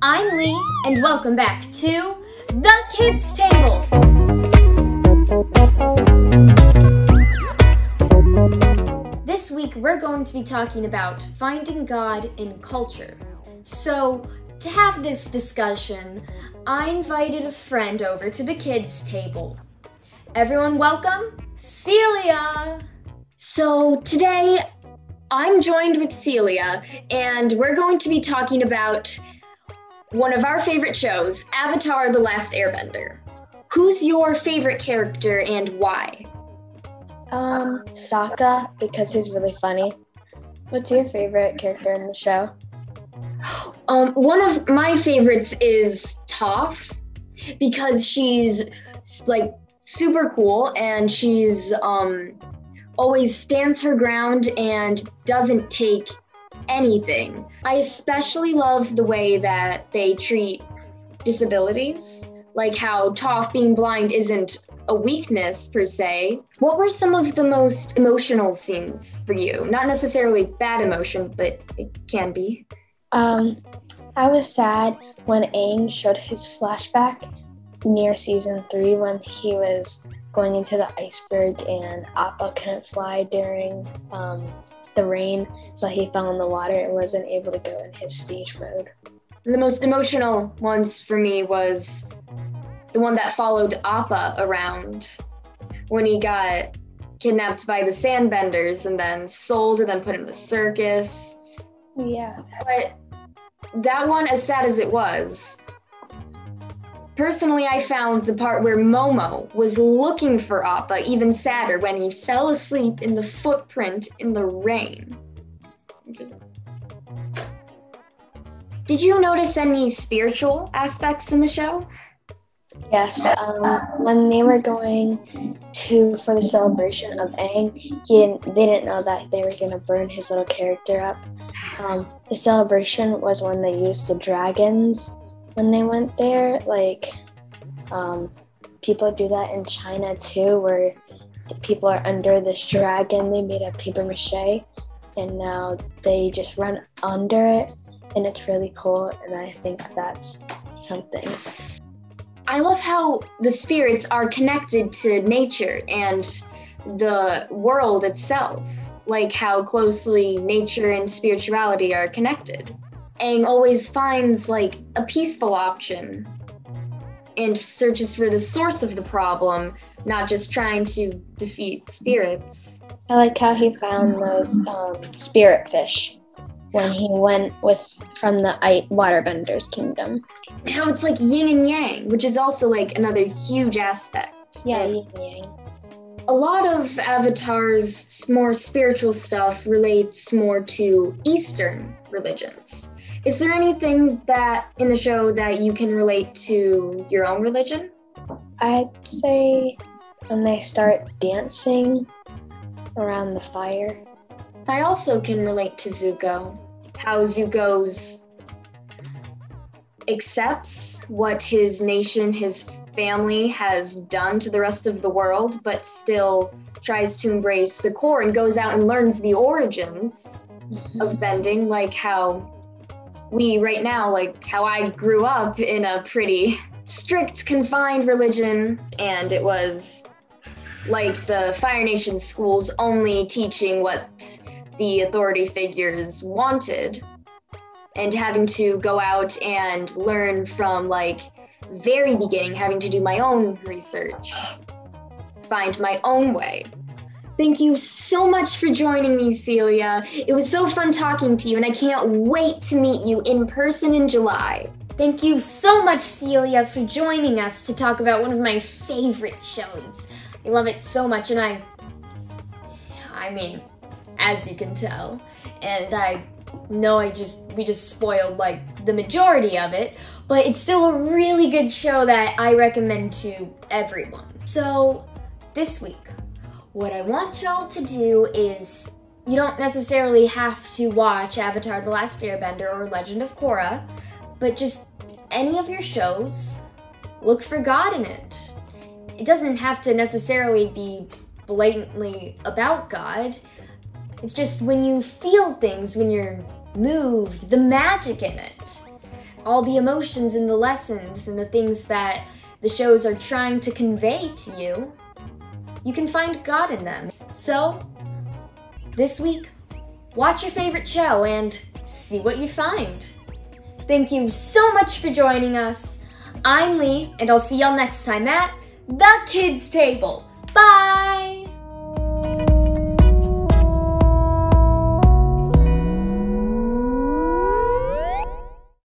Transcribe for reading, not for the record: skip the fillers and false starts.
I'm Lee, and welcome back to The Kids Table. This week, we're going to be talking about finding God in culture. So, to have this discussion, I invited a friend over to The Kids Table. Everyone welcome, Celia! So, today, I'm joined with Celia, and we're going to be talking about one of our favorite shows, Avatar: The Last Airbender. Who's your favorite character and why? Sokka, because he's really funny. What's your favorite character in the show? One of my favorites is Toph, because she's like super cool and she's always stands her ground and doesn't take anything. I especially love the way that they treat disabilities, like how Toph being blind isn't a weakness per se. What were some of the most emotional scenes for you? Not necessarily bad emotion, but it can be. I was sad when Aang showed his flashback near season 3 when he was going into the iceberg and Appa couldn't fly during the rain, so he fell in the water and wasn't able to go in his stage mode. The most emotional ones for me was the one that followed Appa around when he got kidnapped by the Sandbenders and then sold and then put in the circus. Yeah. But that one, as sad as it was, personally, I found the part where Momo was looking for Appa even sadder when he fell asleep in the footprint in the rain. Did you notice any spiritual aspects in the show? Yes, when they were going for the celebration of Aang, they didn't know that they were going to burn his little character up. The celebration was when they used the dragons when they went there. Like, people do that in China too, where the people are under this dragon they made of paper mache, and now they just run under it, and it's really cool, and I think that's something. I love how the spirits are connected to nature and the world itself, like how closely nature and spirituality are connected. Aang always finds like a peaceful option and searches for the source of the problem, not just trying to defeat spirits. I like how he found those spirit fish when he went from the waterbender's kingdom. How it's like yin and yang, which is also like another huge aspect. Yeah, yin and yang. A lot of Avatar's more spiritual stuff relates more to Eastern religions. Is there anything that in the show that you can relate to your own religion? I'd say when they start dancing around the fire. I also can relate to Zuko. How Zuko's accepts what his nation, his family has done to the rest of the world, but still tries to embrace the core and goes out and learns the origins of bending, like how we right now, like how I grew up in a pretty strict, confined religion, and it was like the Fire Nation schools only teaching what the authority figures wanted, and having to go out and learn from like very beginning, having to do my own research, find my own way. Thank you so much for joining me, Celia. It was so fun talking to you, and I can't wait to meet you in person in July. Thank you so much, Celia, for joining us to talk about one of my favorite shows. I love it so much, and I mean, as you can tell, and I know we just spoiled like the majority of it, but it's still a really good show that I recommend to everyone. So this week, what I want y'all to do is, you don't necessarily have to watch Avatar: The Last Airbender or Legend of Korra, but just any of your shows, look for God in it. It doesn't have to necessarily be blatantly about God. It's just when you feel things, when you're moved, the magic in it. all the emotions in the lessons and the things that the shows are trying to convey to you, you can find God in them. So, this week, watch your favorite show and see what you find. Thank you so much for joining us. I'm Lee, and I'll see y'all next time at The Kids Table. Bye!